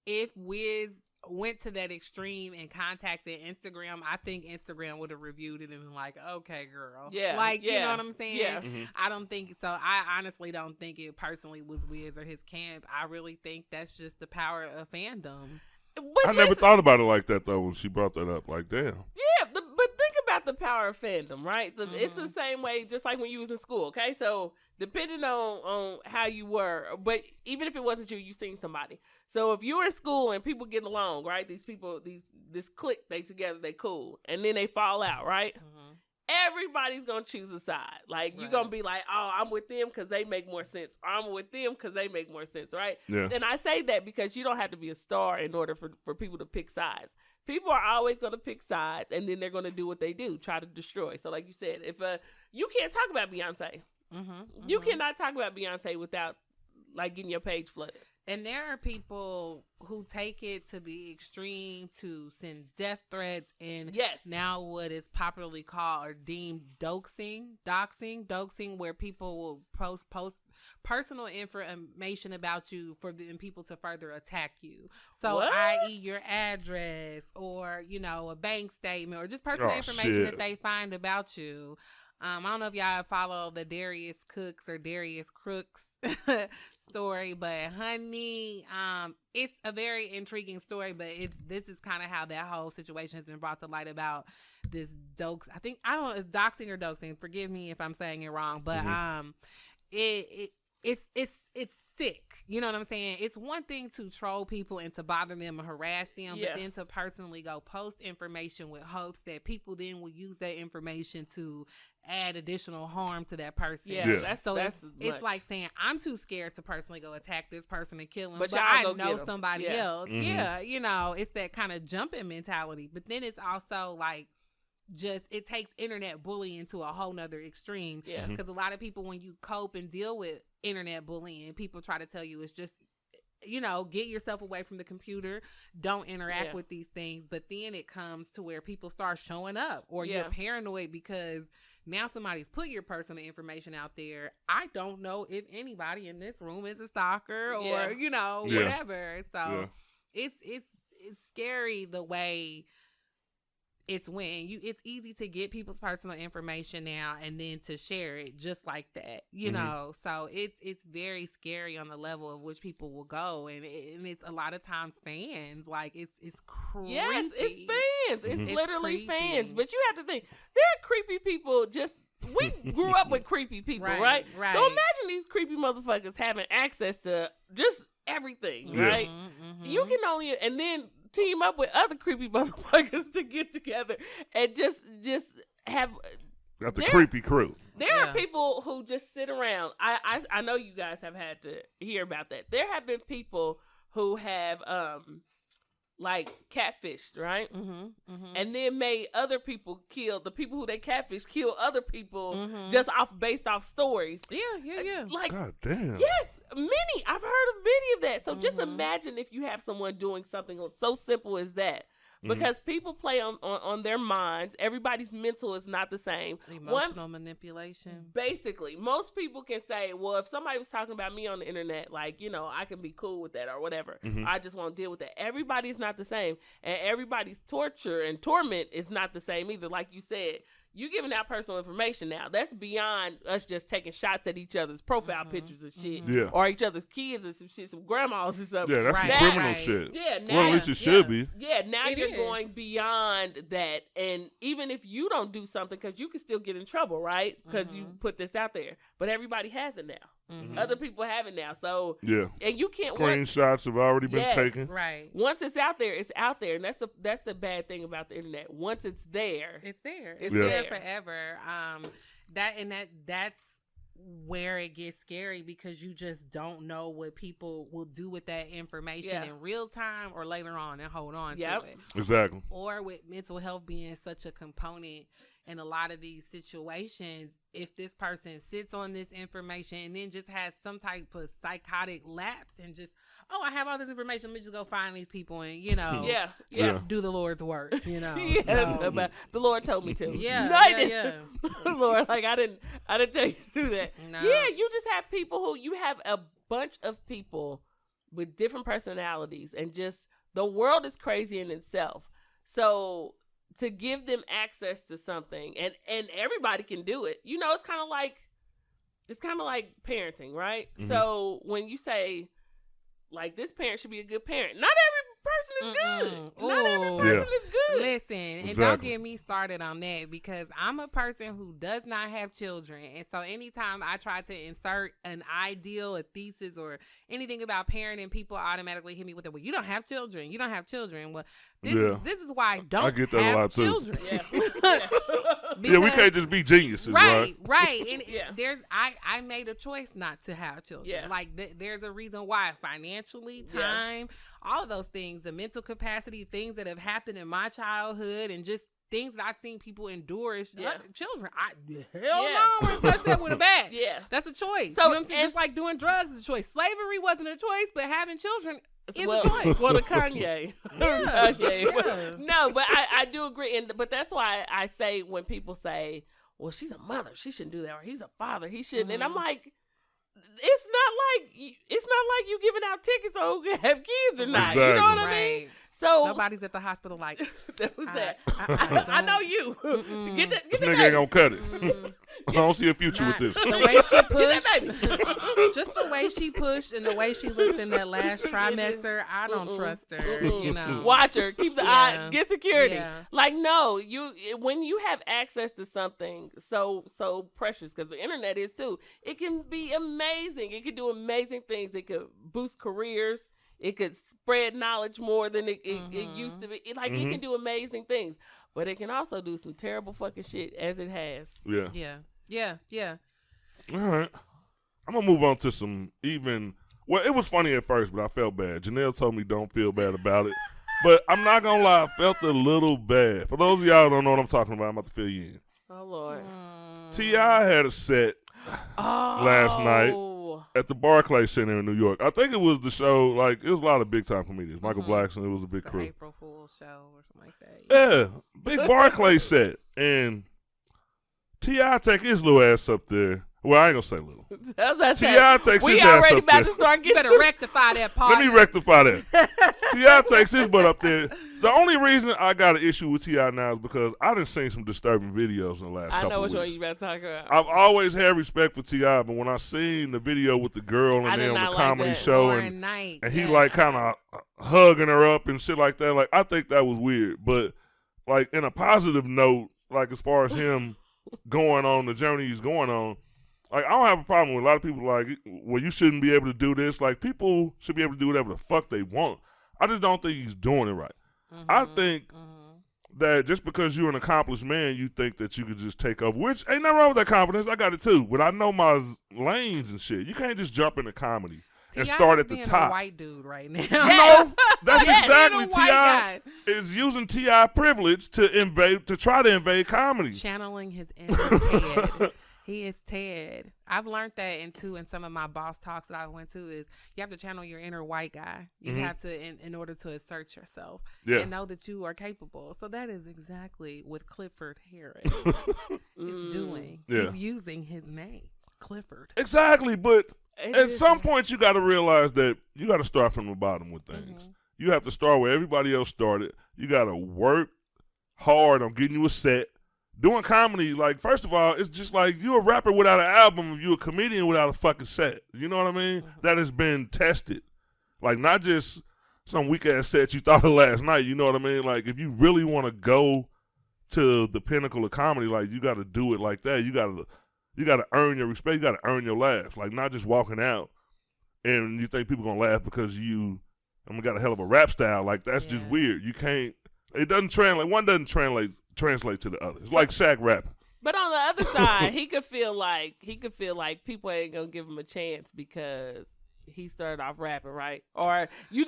if Wiz went to that extreme and contacted Instagram, I think Instagram would have reviewed it and been like, okay, girl. Yeah. Like, you know what I'm saying? Yeah. Mm-hmm. I don't think so. I honestly don't think it personally was Wiz or his camp. I really think that's just the power of fandom. I never thought about it like that, though, when she brought that up. Like, damn. Yeah, but think about the power of fandom, right? It's the same way, just like when you was in school, okay? So, depending on how you were, but even if it wasn't you, you seen somebody. So, if you were in school and people getting along, right? These people, this clique, they together, they cool. And then they fall out, right? Mm-hmm. Everybody's going to choose a side. Like, right. You're going to be like, oh, I'm with them because they make more sense. Or I'm with them because they make more sense, right? Yeah. And I say that because you don't have to be a star in order for people to pick sides. People are always going to pick sides, and then they're going to do what they do, try to destroy. So like you said, if you can't talk about Beyonce. You cannot talk about Beyonce without, like, getting your page flooded. And there are people who take it to the extreme to send death threats and now what is popularly called or deemed doxing, where people will post personal information about you for people to further attack you. So, i.e. your address or, you know, a bank statement or just personal information that they find about you. I don't know if y'all follow the Darius Cooks or Darius Crooks story, but honey, it's a very intriguing story, but this is kind of how that whole situation has been brought to light about this dox. I don't know, it's doxing or doxing. Forgive me if I'm saying it wrong, but it's sick. You know what I'm saying? It's one thing to troll people and to bother them and harass them, but then to personally go post information with hopes that people then will use that information to add additional harm to that person. It's like saying, I'm too scared to personally go attack this person and kill him, but I know somebody else. Mm-hmm. Yeah, you know, it's that kind of jumping mentality. But then it's also like, it takes internet bullying to a whole nother extreme. Yeah. Because a lot of people, when you cope and deal with internet bullying, people try to tell you it's just, you know, get yourself away from the computer, don't interact with these things. But then it comes to where people start showing up, or you're paranoid because now somebody's put your personal information out there. I don't know if anybody in this room is a stalker or, you know, whatever. So it's scary the way it's it's easy to get people's personal information now and then to share it just like that, you know. So it's very scary on the level of which people will go, and it's a lot of times fans. Like it's creepy. Yes, it's fans. It's literally creepy. fans. But you have to think there are creepy people. We grew up with creepy people, right? So imagine these creepy motherfuckers having access to just everything, right? You can only and then team up with other creepy motherfuckers to get together and just have got the creepy crew. There are people who just sit around. I know you guys have had to hear about that. There have been people who have like catfished, right? And then made other people kill the people who they catfish, kill other people just based off stories. Yeah. Like, God damn. yes, many. I've heard of many of that. So just imagine if you have someone doing something so simple as that. Because people play on their minds. Everybody's mental is not the same. Emotional manipulation. Basically, most people can say, well, if somebody was talking about me on the internet, like, you know, I can be cool with that or whatever. I just won't deal with that. Everybody's not the same. And everybody's torture and torment is not the same either. Like you said, you giving out personal information now. That's beyond us just taking shots at each other's profile pictures and shit. Yeah. Or each other's kids and some shit, some grandmas or something. Yeah, that's some criminal shit. Yeah, now, well, at least it should be. Yeah, now you're is. going beyond that. And even if you don't do something, because you can still get in trouble, right? Because you put this out there. But everybody has it now. Other people have it now. So, and you can't screenshots have already been taken. Right. Once it's out there, it's out there. And that's the bad thing about the internet. Once it's there. It's there. It's there forever. That's where it gets scary, because you just don't know what people will do with that information in real time or later on and hold on to it. Exactly. Or with mental health being such a component in a lot of these situations, if this person sits on this information and then just has some type of psychotic lapse and just, oh, I have all this information, let me just go find these people and, you know, do the Lord's work, you know. The Lord told me to. Lord, like I didn't tell you to do that. No. Yeah, you just have people who, you have a bunch of people with different personalities, and just the world is crazy in itself. So to give them access to something, and everybody can do it. You know, it's kind of like parenting, right? So when you say, like, this parent should be a good parent, not every person is good. Not every person is good. Listen, and don't get me started on that, because I'm a person who does not have children. And so anytime I try to insert an ideal, a thesis, or anything about parenting, people automatically hit me with it. Well, you don't have children. You don't have children. Well, this is why I don't get that have a lot children. Yeah, we can't just be geniuses, right? Right. And I made a choice not to have children. Yeah. Like there's a reason why, financially, time, all of those things, the mental capacity, things that have happened in my childhood, and just things that I've seen people endure as children. I wouldn't touch that with a bat. Yeah. That's a choice. So, you know what I'm saying? Just like doing drugs is a choice. Slavery wasn't a choice, but having children is a choice. Well, the Kanye. No, but I do agree. But that's why I say, when people say, well, she's a mother, she shouldn't do that, or he's a father, he shouldn't. And I'm like, it's not like you giving out tickets on who can have kids or not. Exactly. You know what I mean? So nobody's at the hospital like that was that. I know you. Get that. This nigga ain't gonna cut it. I don't see a future with this. The way she pushed, just the way she pushed, and the way she looked in that last trimester, I don't trust her. You know, watch her, keep the eye, get security. Like, no, when you have access to something so precious, because the internet is too, it can be amazing. It can do amazing things. It could boost careers. It could spread knowledge more than it used to be. It can do amazing things, but it can also do some terrible fucking shit, as it has. Yeah. All right. I'm going to move on to some well, it was funny at first, but I felt bad. Janelle told me don't feel bad about it. But I'm not going to lie, I felt a little bad. For those of y'all who don't know what I'm talking about, I'm about to fill you in. Oh, Lord. T.I. had a set last night at the Barclays Center in New York. I think it was the show, like, it was a lot of big-time comedians. Michael Blackson, it was a big crew. April Fool's show or something like that. Yeah, big Barclays set. And T.I. take his little ass up there Well, I ain't gonna say little. T.I. takes we his ass already up about there. to start You getting better rectify that part. Let me rectify that. T.I. takes his butt up there. The only reason I got an issue with T.I. now is because I done seen some disturbing videos in the last couple I know of which weeks. one you about to talk about. I've always had respect for T.I., but when I seen the video with the girl and then on the comedy show and he like kind of hugging her up and shit like that, like I think that was weird. But like in a positive note, like as far as him going on the journey he's going on, like I don't have a problem with a lot of people like, well, you shouldn't be able to do this. Like people should be able to do whatever the fuck they want. I just don't think he's doing it right. I think that just because you're an accomplished man, you think that you could just take over, which ain't nothing wrong with that confidence. I got it too, but I know my lanes and shit. You can't just jump into comedy and start at the top. A white dude right now. No, that's Yes, exactly being a white guy. T.I. is using T.I. privilege to try to invade comedy. Channeling his inner Ted. He is Ted. I've learned that in some of my boss talks that I went to is you have to channel your inner white guy. You have to in order to assert yourself and know that you are capable. So that is exactly what Clifford Harris is doing. Yeah. He's using his name, Clifford. Exactly, but at some point you got to realize that you got to start from the bottom with things. You have to start where everybody else started. You got to work hard on getting you a set. Doing comedy, like, first of all, it's just like you a rapper without an album, if you a comedian without a fucking set. You know what I mean? That has been tested. Like, not just some weak-ass set you thought of last night, you know what I mean? Like, if you really want to go to the pinnacle of comedy, like, you got to do it like that. You got to earn your respect. You got to earn your laugh. Like, not just walking out and you think people going to laugh because you got a hell of a rap style. Like, that's just weird. You can't, it doesn't translate. One doesn't translate to the other. It's like Shaq rapping. But on the other side, he could feel like people ain't gonna give him a chance because he started off rapping, right? Or you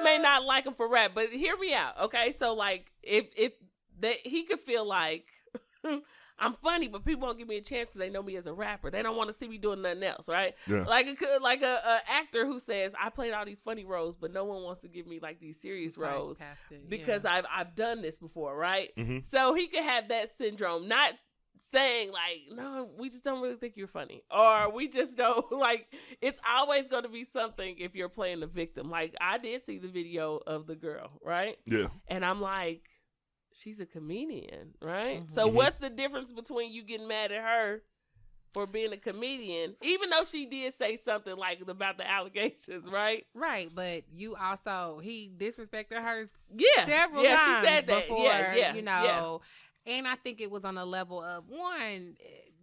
may not like him for rap, but hear me out, okay? So like if that he could feel like I'm funny, but people won't give me a chance because they know me as a rapper. They don't want to see me doing nothing else, right? Yeah. Like a actor who says, I played all these funny roles, but no one wants to give me like these serious roles because I've done this before, right? So he could have that syndrome, not saying like, no, we just don't really think you're funny, or we just don't like. It's always going to be something if you're playing the victim. Like I did see the video of the girl, right? Yeah, and I'm like, she's a comedian, right? So what's the difference between you getting mad at her for being a comedian, even though she did say something like about the allegations, right? Right, but you also, he disrespected her several times. Yeah, she said that. Before, you know. Yeah. And I think it was on a level of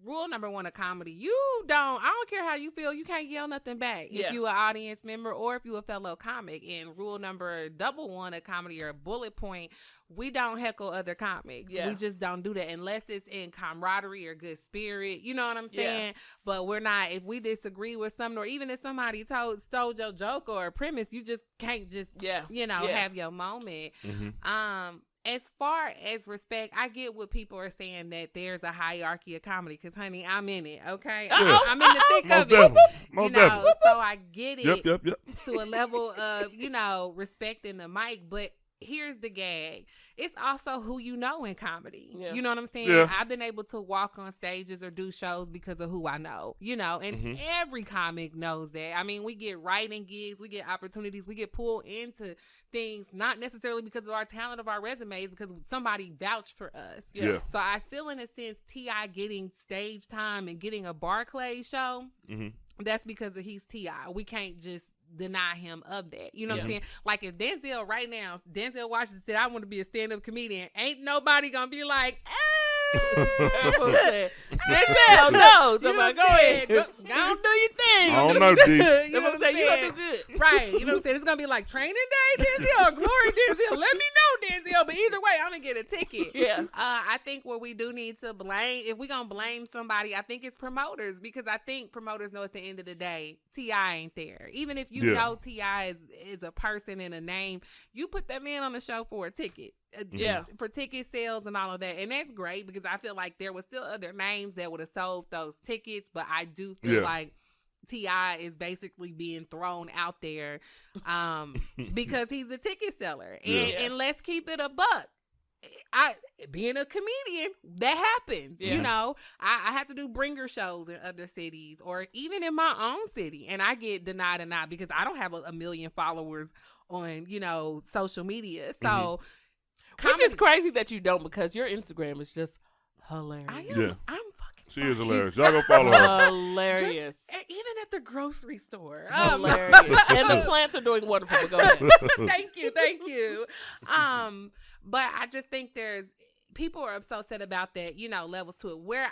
rule number one of comedy. I don't care how you feel, you can't yell nothing back if you an audience member or if you a fellow comic. And rule number one of comedy, or bullet point, we don't heckle other comics. We just don't do that unless it's in camaraderie or good spirit. You know what I'm saying? Yeah. But we're not, if we disagree with something, or even if somebody stole your joke or a premise, you just can't just, have your moment. As far as respect, I get what people are saying, that there's a hierarchy of comedy, because, honey, I'm in it, okay? I'm in the thick of it. So I get it to a level of, respecting the mic, but here's the gag. It's also who you know in comedy. Yeah. You know what I'm saying? Yeah. I've been able to walk on stages or do shows because of who I know, and every comic knows that. I mean, we get writing gigs, we get opportunities, we get pulled into things, not necessarily because of our talent of our resumes, because somebody vouched for us. Yeah. So I feel, in a sense, T.I. getting stage time and getting a Barclays show, that's because he's T.I. We can't just deny him of that. You know what I'm saying? Like if Denzel Washington said, I want to be a stand-up comedian, ain't nobody gonna be like, Denzel, no. Somebody go ahead. Go on, do your thing. I don't know, D. You know what I'm saying? You gonna do good. Right. You know what I'm saying? It's gonna be like Training Day, Denzel, or Glory, Denzel. Let me know, Denzel. But either way, I'm gonna get a ticket. Yeah. I think where we do need to blame, if we gonna blame somebody, I think it's promoters, because I think promoters know at the end of the day, T.I. ain't there. Even if you know T.I. is a person and a name, you put that man on the show for a ticket. For ticket sales and all of that, and that's great, because I feel like there was still other names that would have sold those tickets, but I do feel like T.I. is basically being thrown out there because he's a ticket seller, and let's keep it a buck. being a comedian, that happens. Yeah. You know, I have to do bringer shows in other cities or even in my own city, and I get denied because I don't have a million followers on, you know, social media. So, which is crazy that you don't, because your Instagram is just hilarious. I am. Yeah. I'm fucking. She is hilarious. Y'all go follow her. Hilarious. Even at the grocery store. Hilarious. And the plants are doing wonderful. But go ahead. Thank you. But I just think people are so upset about that, you know, levels to it. Where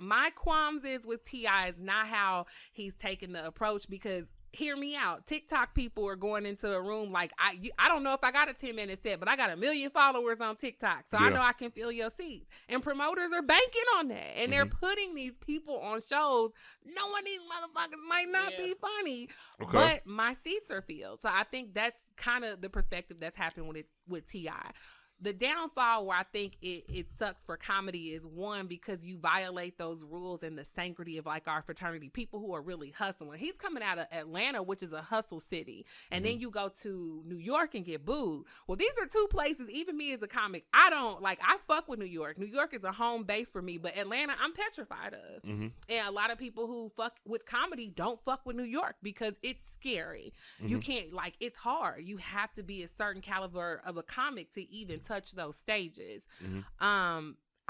my qualms is with T.I. is not how he's taking the approach, because hear me out. TikTok people are going into a room like, I don't know if I got a 10-minute set, but I got 1 million followers on TikTok. So I know I can fill your seats. And promoters are banking on that. And they're putting these people on shows knowing these motherfuckers might not be funny. Okay. But my seats are filled. So I think that's kind of the perspective that's happened with T.I. The downfall where I think it sucks for comedy is, one, because you violate those rules and the sanctity of like our fraternity, people who are really hustling. He's coming out of Atlanta, which is a hustle city. And then you go to New York and get booed. Well, these are two places, even me as a comic, I fuck with New York. New York is a home base for me, but Atlanta, I'm petrified of. And a lot of people who fuck with comedy don't fuck with New York because it's scary. You can't, it's hard. You have to be a certain caliber of a comic to even touch those stages.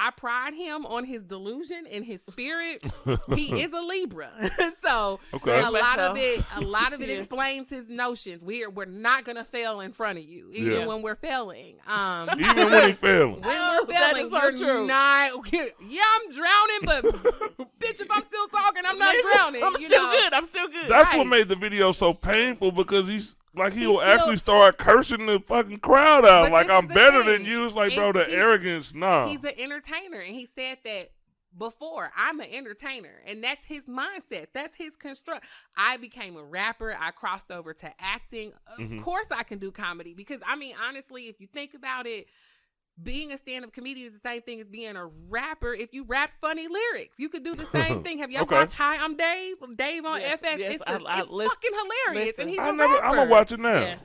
I pride him on his delusion and his spirit. He is a Libra. So a lot of it explains his notions. We're not gonna fail in front of you, even when we're failing. Even when he's failing. When we're failing, you're not. Yeah, I'm drowning, but bitch, if I'm still talking, I'm not drowning. I'm still good. That's what made the video so painful, because he'll actually start cursing the fucking crowd out. Like, I'm better than you. It's like, bro, the arrogance, nah. He's an entertainer, and he said that before. I'm an entertainer, and that's his mindset. That's his construct. I became a rapper. I crossed over to acting. Of course I can do comedy, because, I mean, honestly, if you think about it, being a stand-up comedian is the same thing as being a rapper. If you rap funny lyrics, you could do the same thing. Have y'all watched Hi, I'm Dave? Dave on FX. Yes, it's fucking hilarious. Listen, and he's I'm rapper. gonna watch it now. Yes.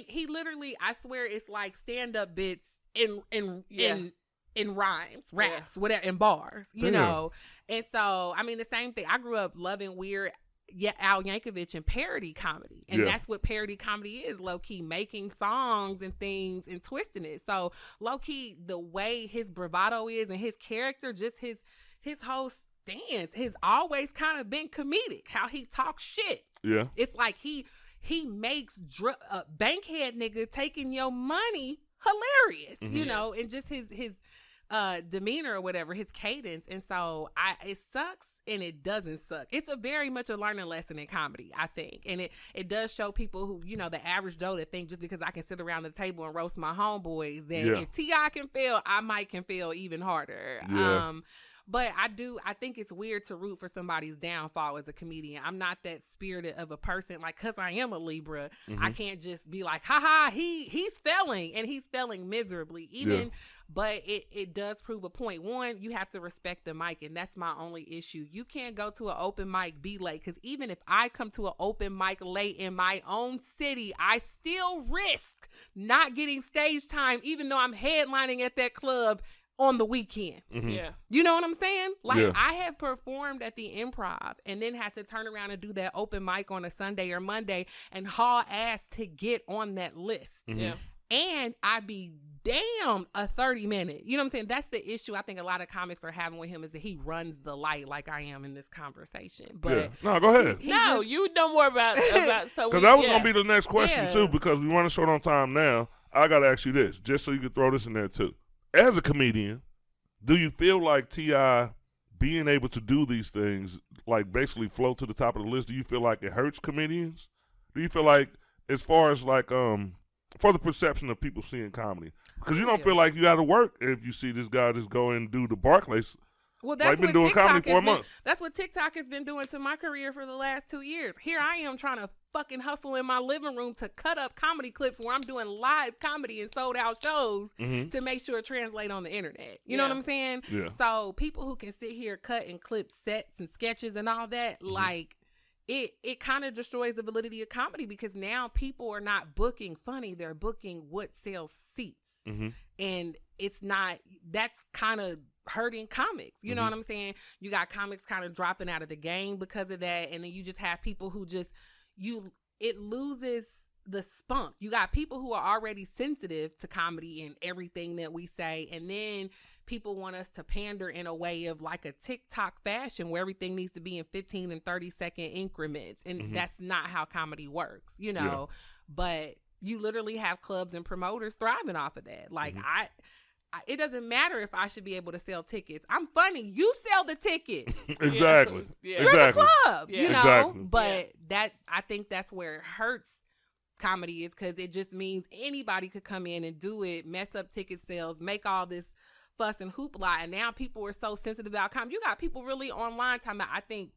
He literally, I swear, it's like stand-up bits in rhymes, raps, whatever, in bars, you know. And so, I mean, the same thing. I grew up loving weird Al Yankovic and parody comedy, and that's what parody comedy is, low-key making songs and things and twisting it. So low-key, the way his bravado is and his character, just his whole stance has always kind of been comedic. How he talks shit, it's like he makes bankhead nigga taking your money hilarious, you know, and just his demeanor or whatever, his cadence. And so it sucks and it doesn't suck. It's very much a learning lesson in comedy, I think. And it does show people who, you know, the average Joe, that think just because I can sit around the table and roast my homeboys, that if T.I. can fail, I can fail even harder. But I think it's weird to root for somebody's downfall as a comedian. I'm not that spirited of a person, like, cause I am a Libra. I can't just be like, haha, he's failing, and he's failing miserably. But it does prove a point. One, you have to respect the mic, and that's my only issue. You can't go to an open mic, be late, because even if I come to an open mic late in my own city, I still risk not getting stage time, even though I'm headlining at that club on the weekend. You know what I'm saying? Like, I have performed at the Improv and then had to turn around and do that open mic on a Sunday or Monday and haul ass to get on that list. And I be damn a 30-minute. You know what I'm saying? That's the issue I think a lot of comics are having with him, is that he runs the light like I am in this conversation. But no, go ahead. You know more about so, because that was gonna be the next question too, because we run short on time now. I gotta ask you this, just so you can throw this in there too. As a comedian, do you feel like T.I. being able to do these things, like basically float to the top of the list, do you feel like it hurts comedians? Do you feel like, as far as like for the perception of people seeing comedy, because you don't feel like you got to work if you see this guy just go and do the Barclays? Well, that's been doing comedy for a month. That's what TikTok has been doing to my career for the last 2 years. Here I am trying to fucking hustle in my living room to cut up comedy clips where I'm doing live comedy and sold out shows to make sure it translates on the internet. You know what I'm saying? So people who can sit here, cut and clip sets and sketches and all that, like, it kind of destroys the validity of comedy, because now people are not booking funny, they're booking what sells seats. And it's not, that's kind of hurting comics. You know what I'm saying? You got comics kind of dropping out of the game because of that. And then you just have people who just, it loses the spunk. You got people who are already sensitive to comedy and everything that we say. And then people want us to pander in a way of like a TikTok fashion where everything needs to be in 15 and 30-second increments. And that's not how comedy works, you know, but you literally have clubs and promoters thriving off of that. Like it doesn't matter if I should be able to sell tickets. I'm funny. You sell the tickets. Exactly. You're the club, you know, Exactly. but that, I think that's where it hurts comedy, is because it just means anybody could come in and do it, mess up ticket sales, make all this fuss and hoopla, and now people are so sensitive about comedy. You got people really online talking about, I think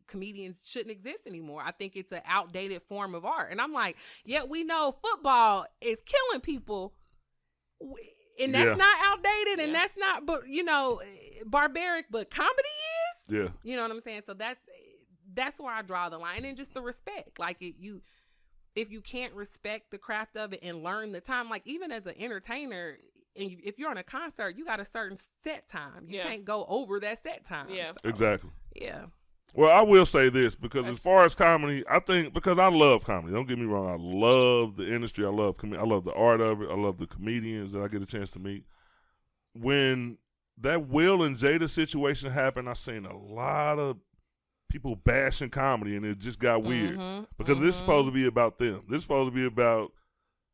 comedians shouldn't exist anymore. I think it's an outdated form of art. And I'm like, yeah, we know football is killing people, and that's not outdated, and that's not, but you know, barbaric, but comedy is. Yeah. You know what I'm saying? So that's where I draw the line. And then just the respect. Like if you can't respect the craft of it and learn the time, like even as an entertainer, and if you're on a concert, you got a certain set time. You can't go over that set time. Yeah. So, Exactly. yeah. Well, I will say this, because as far as comedy, I think, because I love comedy. Don't get me wrong. I love the industry. I love the art of it. I love the comedians that I get a chance to meet. When that Will and Jada situation happened, I seen a lot of people bashing comedy, and it just got weird. Because this is supposed to be about them. This is supposed to be about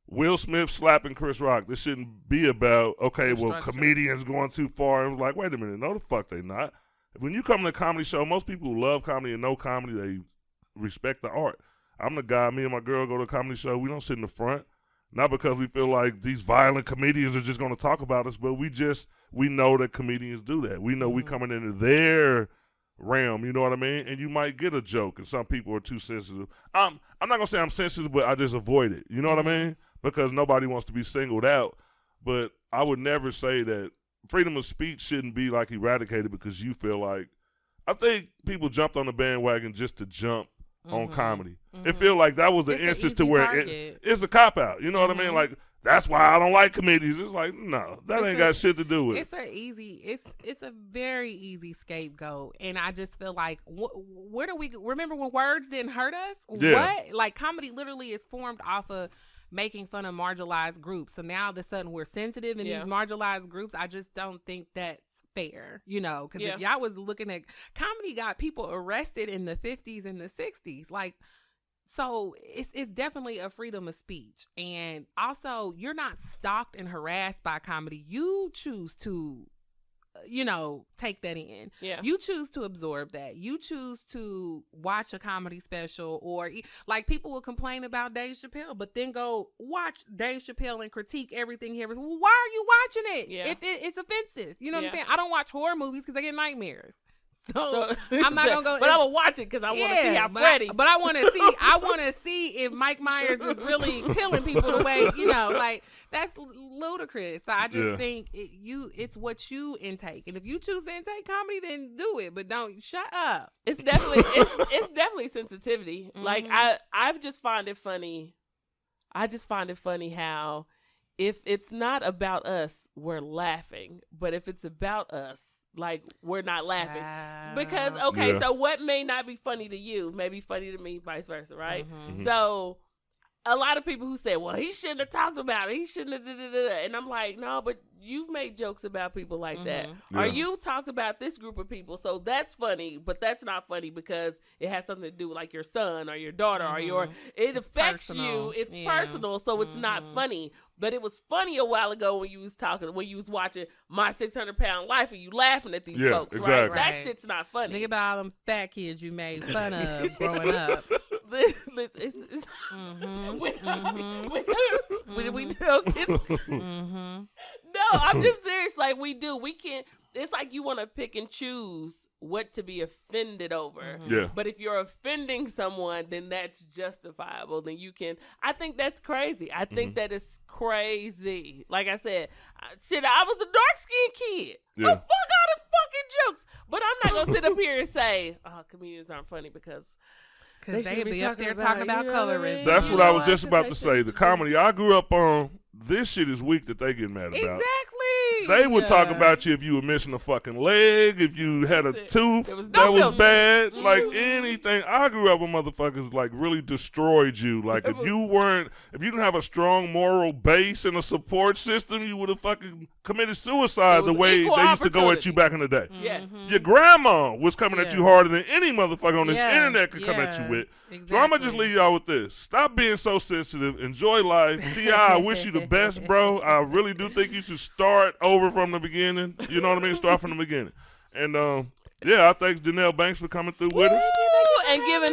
Will Smith slapping Chris Rock. This shouldn't be about, okay, well, comedians going too far. And like, wait a minute. No, the fuck they not. When you come to a comedy show, most people who love comedy and know comedy, they respect the art. I'm the guy, me and my girl go to a comedy show. We don't sit in the front. Not because we feel like these violent comedians are just going to talk about us, but we know that comedians do that. We know we coming into their realm, you know what I mean? And you might get a joke, and some people are too sensitive. I'm not going to say I'm sensitive, but I just avoid it. You know what I mean? Because nobody wants to be singled out. But I would never say that freedom of speech shouldn't be like eradicated because you feel like, I think people jumped on the bandwagon just to jump on comedy. It feel like that was the instance to where it's a cop-out. You know what I mean? Like, that's why I don't like comedians. It's like, no, that ain't got shit to do with it. It's a very easy scapegoat. And I just feel like, where do we, remember when words didn't hurt us? Yeah. What? Like, comedy literally is formed off of making fun of marginalized groups. So now all of a sudden we're sensitive in these marginalized groups. I just don't think that's fair, you know, because if y'all was looking at comedy, got people arrested in the 50s and the 60s, like, so it's definitely a freedom of speech. And also, you're not stalked and harassed by comedy. You choose to, you know, take that in. Yeah. You choose to absorb that. You choose to watch a comedy special, or like people will complain about Dave Chappelle, but then go watch Dave Chappelle and critique everything he ever. Well, why are you watching it? Yeah. If it's offensive, you know what I'm saying? I don't watch horror movies because I get nightmares. So I'm not gonna go, but I'm gonna watch it because I want to see how Freddie. But I want to see. I want to see if Mike Myers is really killing people the way, you know, like that's ludicrous. So I just think it's what you intake, and if you choose to intake comedy, then do it. But don't shut up. It's definitely sensitivity. Like I just find it funny. I just find it funny how if it's not about us, we're laughing, but if it's about us, like, we're not laughing. Because, so what may not be funny to you may be funny to me, vice versa, right? So a lot of people who say, well, he shouldn't have talked about it. He shouldn't have, and I'm like, no, but you've made jokes about people like that. Or you talked about this group of people, so that's funny, but that's not funny because it has something to do with, like, your son or your daughter or it affects you. It's personal, so it's not funny. But it was funny a while ago when you was watching My 600-Pound Life and you laughing at these folks, right? That shit's not funny. Think about all them fat kids you made fun of growing up. When we tell kids, no, I'm just serious. Like, we can't. It's like you want to pick and choose what to be offended over. Yeah. But if you're offending someone, then that's justifiable. Then you can. I think that's crazy. I think that is crazy. Like I said, I was the dark-skinned kid. Yeah. The fuck out of fucking jokes. But I'm not gonna sit up here and say, oh, comedians aren't funny because they be up there talking about colorism. That's what I was just about to say. The comedy I grew up on, this shit is weak that they get mad about. Exactly. They would talk about you if you were missing a fucking leg, if you had a tooth that was bad, like anything. I grew up with motherfuckers like really destroyed you. Like if you didn't have a strong moral base and a support system, you would have fucking committed suicide the way they used to go at you back in the day. Yes. Your grandma was coming at you harder than any motherfucker on this internet could come at you with. Exactly. So I'm going to just leave y'all with this. Stop being so sensitive. Enjoy life. T.I., I wish you the best, bro. I really do think you should start over from the beginning. You know what I mean? Start from the beginning. And, I thank Janell Banks for coming through with us. And giving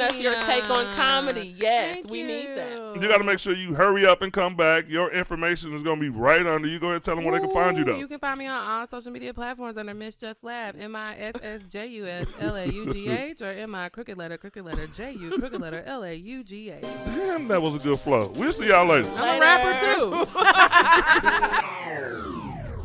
us your take on comedy. Yes, we need that. You got to make sure you hurry up and come back. Your information is going to be right under you. Go ahead and tell them where they can find you, though. You can find me on all social media platforms under Miss Just Lab, MISSJUSLAUGH, or MI crooked letter JU crooked letter LAUGH. Damn, that was a good flow. We'll see y'all later. I'm a rapper, too.